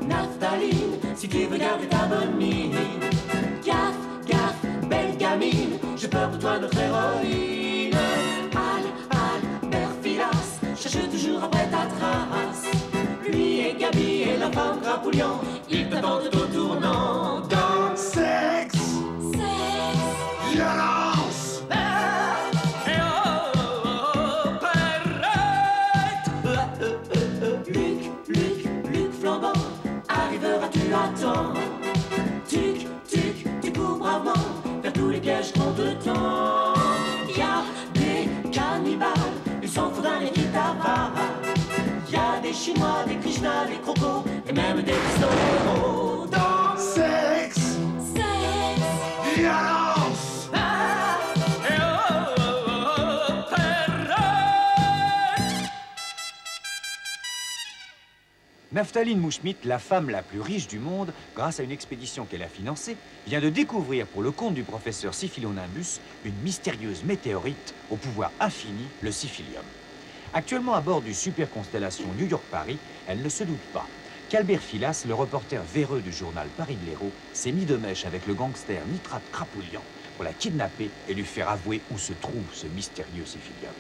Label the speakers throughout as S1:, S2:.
S1: Naphtaline, si tu veux garder ta bonne mine. Gaffe, gaffe, belle gamine, j'ai peur pour toi notre héroïne. Albert Filas, cherche toujours après ta trace. Lui et Gabi et la femme Crapoulian, ils t'attendent au tournant. Dans
S2: Sexe, violence,
S1: Luc flambant, arriveras-tu à temps? Tu cours bravement vers tous les pièges qu'on te tend. Y'a des cannibales, ils s'en foutent d'un qui t'avale. Y'a des Chinois, des Krishna, des crocos et même des pistoleros. Dans
S2: sexe, violence,
S3: Naphtaline Mouchmit, la femme la plus riche du monde, grâce à une expédition qu'elle a financée, vient de découvrir pour le compte du professeur Syphilonimbus une mystérieuse météorite au pouvoir infini, le Syphilium. Actuellement à bord du super-constellation New York-Paris, elle ne se doute pas qu'Albert Filas, le reporter véreux du journal Paris Blaireau, s'est mis de mèche avec le gangster Nitrate Crapoulian pour la kidnapper et lui faire avouer où se trouve ce mystérieux Syphilium.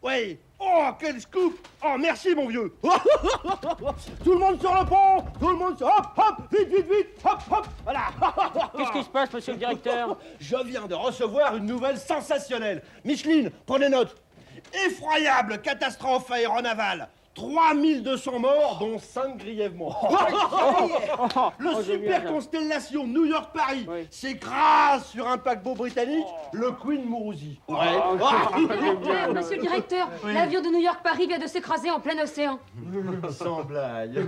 S4: Ouais. Oh, quel scoop! Oh, merci, mon vieux! Tout le monde sur le pont! Tout le monde sur... Hop, hop! Vite! Hop, hop! Voilà!
S5: Qu'est-ce qui se passe, monsieur le directeur?
S4: Je viens de recevoir une nouvelle sensationnelle. Micheline, prenez note. Effroyable catastrophe aéronavale. 3200 morts, dont 5 grièvement. Le super constellation New York-Paris s'écrase sur un paquebot britannique, le Queen Mourouzi.
S6: Monsieur le directeur, l'avion de New York-Paris vient de s'écraser en plein océan.
S4: Sans blague.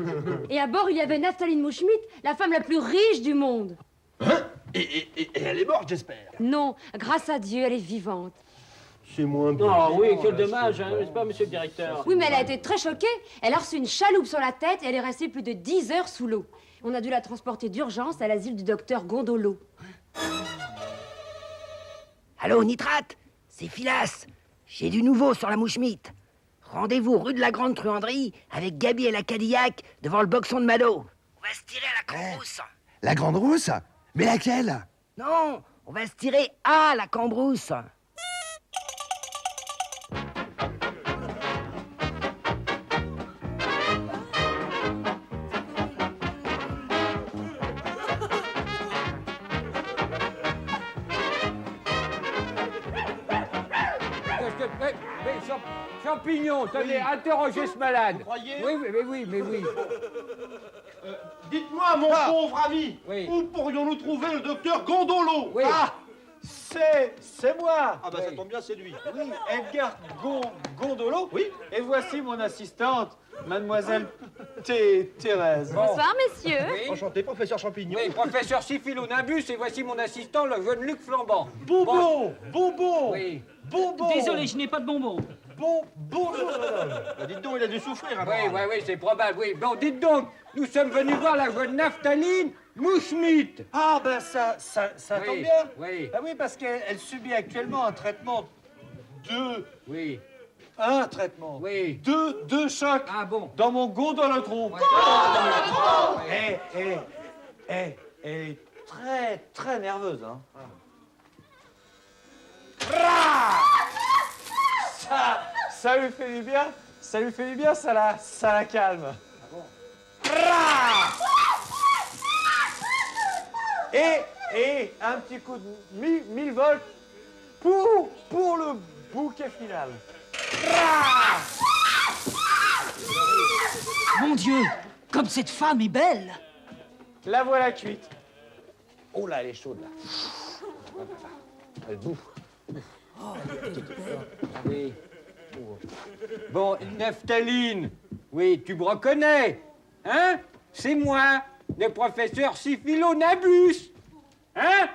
S6: Et à bord, il y avait Naphtaline Mouchmit, la femme la plus riche du monde.
S4: Hein? Et elle est morte, j'espère.
S6: Non, grâce à Dieu, elle est vivante.
S4: C'est moins bien.
S5: Oh oui, quel dommage, hein, n'est-ce pas, monsieur le directeur?
S6: Oui, mais elle a été très choquée. Elle a reçu une chaloupe sur la tête et elle est restée plus de 10 heures sous l'eau. On a dû la transporter d'urgence à l'asile du docteur Gondolo.
S7: Allô, Nitrate? C'est Filas. J'ai du nouveau sur la Mouchmit. Rendez-vous rue de la Grande Truanderie avec Gabi et la Cadillac devant le boxon de Mado. On va se tirer à la cambrousse.
S2: la grande rousse? Mais laquelle?
S7: Non, on va se tirer à la cambrousse.
S5: Champignon, tenez, interrogez ce malade.
S4: Vous croyez?
S5: Oui.
S4: Dites-moi, mon pauvre ami, où pourrions-nous trouver le docteur Gondolo?
S5: Oui.
S4: Ah,
S8: C'est moi.
S4: Ah bah ça tombe bien, c'est lui.
S8: Oui, Edgar Gondolo.
S4: Oui.
S8: Et voici mon assistante, mademoiselle Thérèse.
S6: Bonsoir, messieurs.
S5: Oui.
S4: Enchanté, professeur Champignon.
S5: Oui, professeur Syphilonimbus, et voici mon assistant, le jeune Luc Flambant.
S8: Bonbon.
S5: Oui.
S8: Bonbon.
S9: Désolé, je n'ai pas de bonbons.
S8: Bonjour, madame.
S4: Bah, dites donc, il a dû souffrir. Hein,
S5: Oui, c'est probable, oui. Bon, dites donc, nous sommes venus voir la jeune Naphtaline Mouchmit.
S8: Ah ben ça
S5: Oui,
S8: tombe bien.
S5: oui.
S8: Ah oui, parce qu'elle subit actuellement un traitement
S5: Oui.
S8: un traitement.
S5: Oui.
S8: Deux chocs.
S5: Ah bon.
S8: Dans mon gondolotron.
S5: Ouais.
S8: Elle est très nerveuse, hein. Ça lui fait du bien. Ça lui fait du bien, ça la calme. Ah bon. Et un petit coup de 1000 volts pour le bouquet final.
S9: Mon Dieu, comme cette femme est belle.
S8: La voilà cuite. Oh là, elle est chaude, là. Elle bouffe.
S5: Oui. Bon, Naphtaline, oui, tu me reconnais, hein? C'est moi, le professeur Syphilonimbus, hein?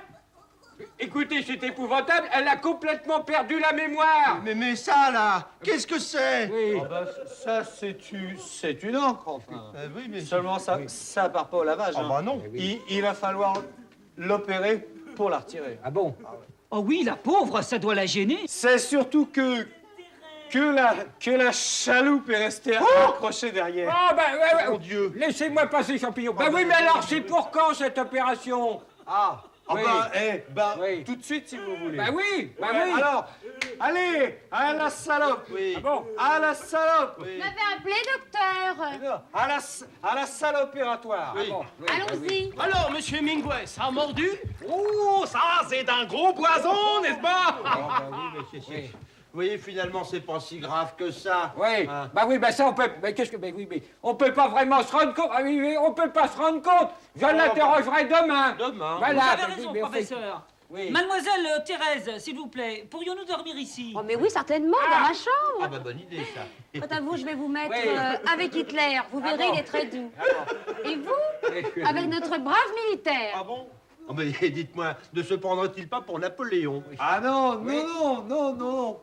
S5: Écoutez, c'est épouvantable, elle a complètement perdu la mémoire.
S4: Mais ça, là, qu'est-ce que c'est?
S5: Oui.
S8: Ah bah, ça, c'est une encre, enfin.
S4: Oui, mais...
S8: Seulement, ça part pas au lavage.
S4: Ah
S8: hein.
S4: bah non.
S8: Il va falloir l'opérer pour la retirer.
S5: Ah bon?
S9: Oh oui, la pauvre, ça doit la gêner.
S8: C'est surtout que que la chaloupe est restée accrochée derrière.
S5: Ah, bah, ouais,
S4: Mon Dieu.
S5: Laissez-moi passer, champignon. Bah oui, mais alors, c'est pour quand, cette opération?
S4: Ah,
S5: Oui.
S8: Oui. Tout de suite, si vous voulez.
S5: Bah oui, bah
S8: Ouais,
S5: oui.
S8: Alors, allez, à la salope.
S4: Oui.
S5: Ah bon?
S8: À la salope.
S6: Vous m'avez appelé, docteur.
S8: À la salle opératoire.
S4: Oui.
S5: Bon, oui,
S6: Allons-y.
S10: Alors, monsieur Mingway, ça a mordu? Oh, ça, c'est d'un gros poison, n'est-ce pas?
S4: Vous voyez, finalement, c'est pas si grave que ça.
S5: Oui,
S4: Hein.
S5: bah oui, bah ça on peut. Mais qu'est-ce que. Mais oui, mais on peut pas vraiment se rendre compte. Ah oui, oui, on peut pas se rendre compte. Je l'interrogerai demain.
S4: Demain.
S5: Voilà.
S9: Vous avez
S5: bah,
S9: raison,
S5: mais on fait-
S9: professeur.
S5: Oui.
S9: Mademoiselle Thérèse, s'il vous plaît, pourrions-nous dormir ici?
S6: Oh, mais oui, certainement, dans ma chambre.
S4: Ah, bah, bonne idée, ça.
S6: Quant à vous, je vais vous mettre
S5: Oui.
S6: avec Hitler. Vous verrez,
S5: bon.
S6: il est très doux. Et vous, avec notre brave militaire.
S4: Ah bon? Oh, mais dites-moi, ne se prendrait-il pas pour Napoléon?
S8: Ah non, non.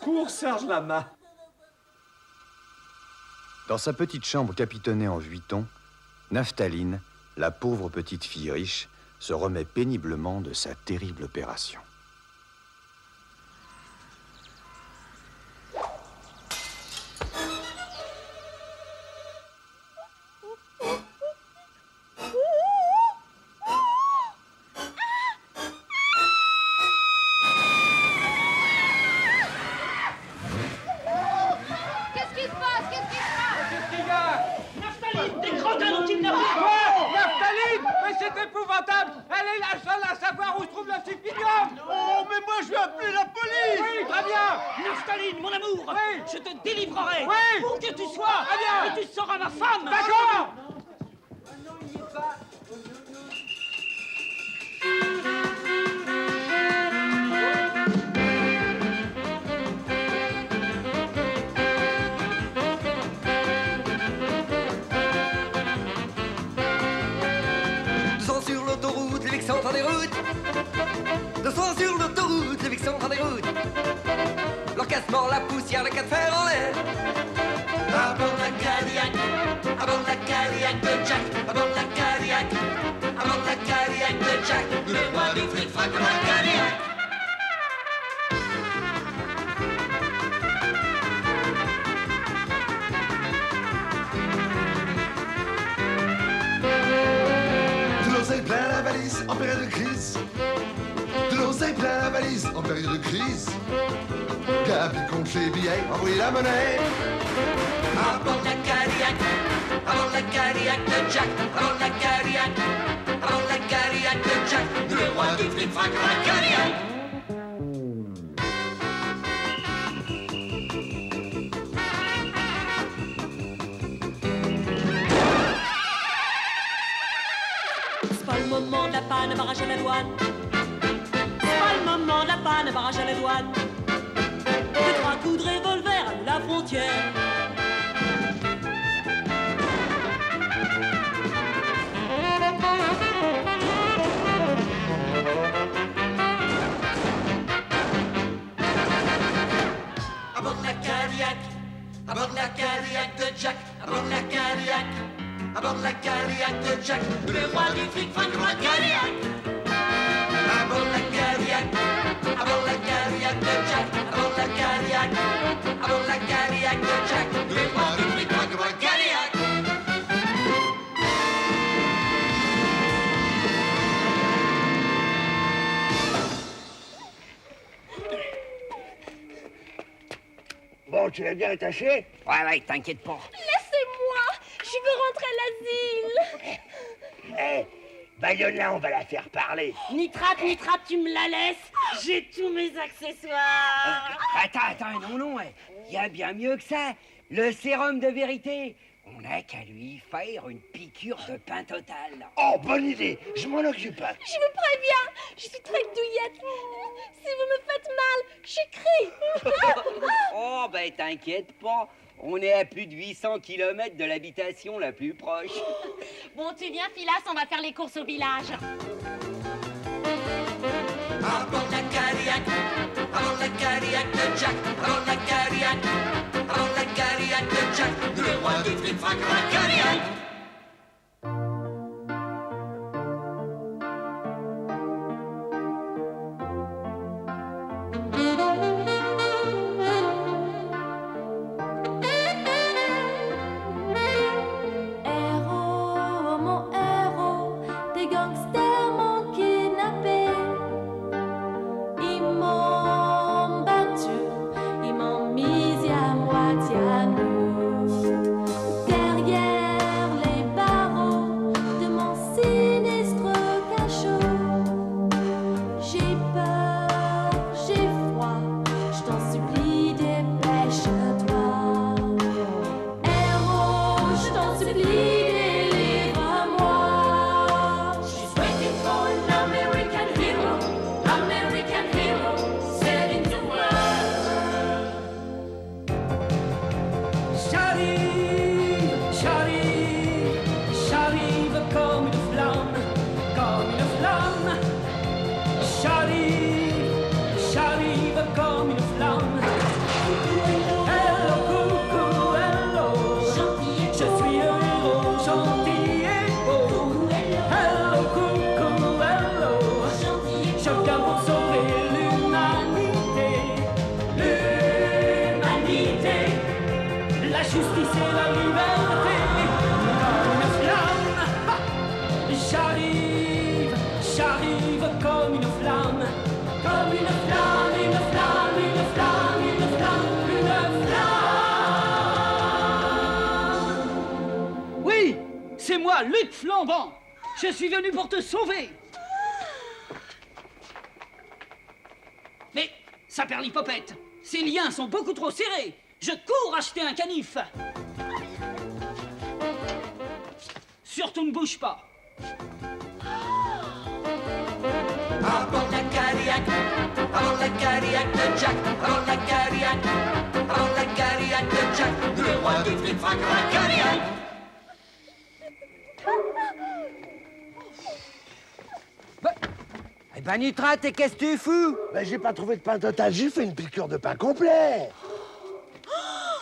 S8: Pour Serge Lama.
S3: Dans sa petite chambre capitonnée en vuitton, Naphtaline, la pauvre petite fille riche, se remet péniblement de sa terrible opération.
S6: Qu'est-ce qui se passe? Qu'est-ce qui se passe?
S5: Qu'est-ce qu'il y a?
S10: Naphtaline, des crottins ont kidnappé!
S5: Quoi? Naphtaline? Mais c'est épouvantable! Elle est la seule à savoir où se trouve le syphilium!
S4: Oh, mais moi, je vais appeler la police!
S5: Oui, très bien!
S10: Naphtaline, mon amour!
S5: Oui.
S10: Je te délivrerai!
S5: Oui.
S10: Où que tu sois!
S5: Très bien.
S10: Et tu seras ma femme!
S5: D'accord!
S11: Descends sur l'autoroute, les mecs sont en déroute. Descends sur l'autoroute, les mecs sont en déroute. Leur casse-mort, la poussière, le cas de fer en l'air. À bord de la Cadillac, à bord de la Cadillac de Jack, à bord de la Cadillac, à bord de la Cadillac de Jack, le roi du fric-frac de la Cadillac.
S2: De l'oseille plein la valise en période de crise. De l'oseille plein la valise en période de crise. Gabi compte les billets, envoyez la monnaie.
S11: À bord de la Cadillac, à bord de la Cadillac de Jack, à bord de la Cadillac, à bord de la Cadillac de Jack, le roi du fric-frac de la Cadillac.
S1: C'est pas le moment de la panne, barrage à la douane. C'est pas le moment de la panne, barrage à la douane. Deux, trois coups de revolver à la frontière.
S11: À bord de la Cadillac, à bord de la Cadillac de Jack, à bord de la Cadillac, à bord de la Cadillac de Jack, le roi du fric-frac de la Cadillac. À bord de la Cadillac, à bord de la Cadillac de Jack, à bord de la Cadillac, à bord de la Cadillac de Jack, le roi du fric-frac de la Cadillac.
S7: Bon, tu l'as bien attaché? Ouais, t'inquiète pas.
S1: Laissez-moi, je veux rentrer à l'asile.
S7: Hé, Bayona, on va la faire parler.
S1: Nitrate, tu me la laisses. J'ai tous mes accessoires.
S7: Attends, non, il y a bien mieux que ça. Le sérum de vérité. On n'a qu'à lui faire une piqûre de pain total. Oh, bonne idée, je m'en occupe.
S1: Je vous préviens, je suis très douillette. Si vous me faites mal, j'écris.
S7: Oh, ben t'inquiète pas. On est à plus de 800 km de l'habitation la plus proche.
S1: Bon, tu viens, Philas, on va faire les courses au village.
S11: À bord de la Cadillac, à bord de la Cadillac de Jack, à bord de la Cadillac, à bord de la Cadillac de Jack, le roi du fric-frac de la Cadillac.
S1: de l'idée libre à moi. She's waiting for an American hero, saving the world.
S9: J'arrive, j'arrive, j'arrive comme une flamme, comme une flamme. J'arrive, j'arrive comme une flamme. Hello, coucou, hello. Je suis un héros gentil et beau. Hello, coucou, hello. Je viens pour sauver l'humanité. L'humanité, la justice et la liberté. Comme une flamme, ha! J'arrive, j'arrive comme une flamme. Comme une flamme, une flamme, une flamme, une flamme, une flamme. Oui, c'est moi, Luc Flambant. Je suis venu pour te sauver. Mais, saperlipopette, ces liens sont beaucoup trop serrés. Je cours acheter un canif. Surtout ne bouge pas.
S11: Avant la Cadillac, avant la Cadillac de Jack, avant la Cadillac, avant la Cadillac de Jack, le roi du flip-frac, la Cadillac.
S7: Eh ben, Nitrate, et qu'est-ce que tu fous?
S4: Ben, j'ai pas trouvé de pain total, j'ai fait une piqûre de pain complet.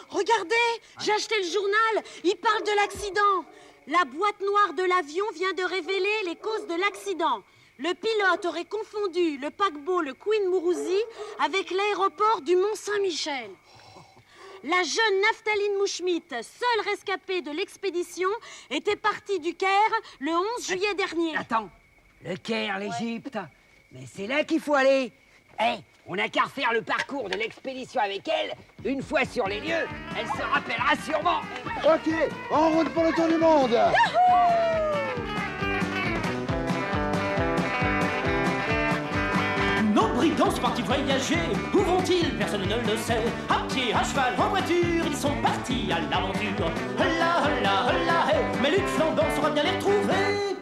S12: Regardez, j'ai acheté le journal, il parle de l'accident. La boîte noire de l'avion vient de révéler les causes de l'accident. Le pilote aurait confondu le paquebot le Queen Mourouzi avec l'aéroport du Mont-Saint-Michel. La jeune Naphtaline Mouchmit, seule rescapée de l'expédition, était partie du Caire le 11 juillet dernier.
S7: Attends, le Caire, l'Égypte, mais c'est là qu'il faut aller. On n'a qu'à refaire le parcours de l'expédition avec elle. Une fois sur les lieux, elle se rappellera sûrement.
S4: Ok, en route pour le tour du monde.
S9: Nos brigands sont partis voyager. Où vont-ils? Personne ne le sait. À pied, à cheval, en voiture, ils sont partis à l'aventure. Hola, hola, hola, hey. Mais Luc Flambant saura bien les retrouver.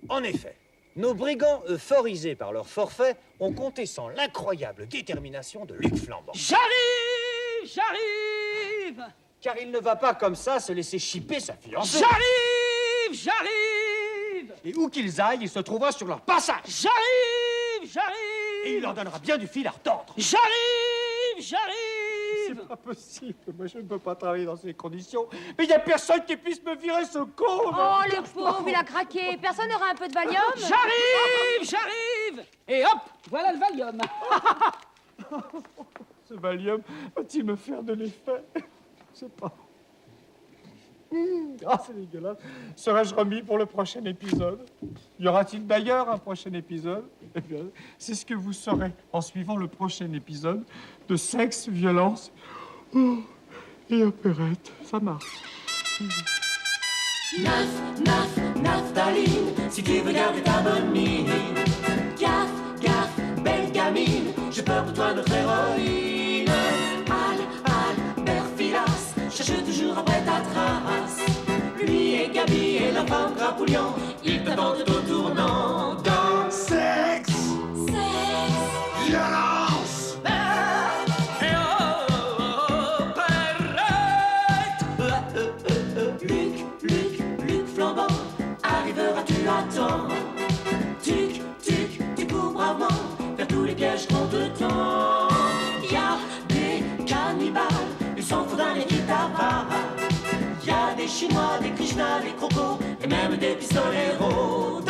S3: En effet, nos brigands, euphorisés par leur forfait, ont compté sans l'incroyable détermination de Luc Flambant.
S9: J'arrive, j'arrive.
S3: Car il ne va pas comme ça se laisser chipper sa fiancée.
S9: J'arrive, j'arrive.
S3: Et où qu'ils aillent, il se trouvera sur leur passage.
S9: J'arrive, j'arrive.
S3: Et il leur donnera bien du fil à retordre.
S9: J'arrive, j'arrive.
S8: C'est pas possible, moi je ne peux pas travailler dans ces conditions.
S3: Mais il n'y a personne qui puisse me virer ce con.
S6: Oh, le pauvre, il a craqué. Personne n'aura un peu de Valium?
S9: J'arrive, j'arrive. Et hop, voilà le Valium.
S8: Ce Valium va-t-il me faire de l'effet? Je sais pas. Ah, c'est dégueulasse. Serais-je remis pour le prochain épisode? Y aura-t-il d'ailleurs un prochain épisode? Eh bien, c'est ce que vous saurez en suivant le prochain épisode de Sexe, Violence et Opérette. Ça marche.
S1: Naphtaline, si tu veux garder ta bonne mine. Gaffe, gaffe, belle gamine, j'ai peur pour toi notre héroïne. Albert Filas, cherche toujours après ta trace. Lui et Gabi et la femme Grapoulian, ils t'attendent au tournant. Dans
S2: Sexe, violence,
S1: Luc Flambant, arriveras-tu à temps? Tuc, tuc, tu cours bravement vers tous les pièges qu'on te tend. Y'a des cannibales, il s'en faut d'un équipe d'avare. Y'a des Chinois, des Krishnas, des crocos et même des pistoleros.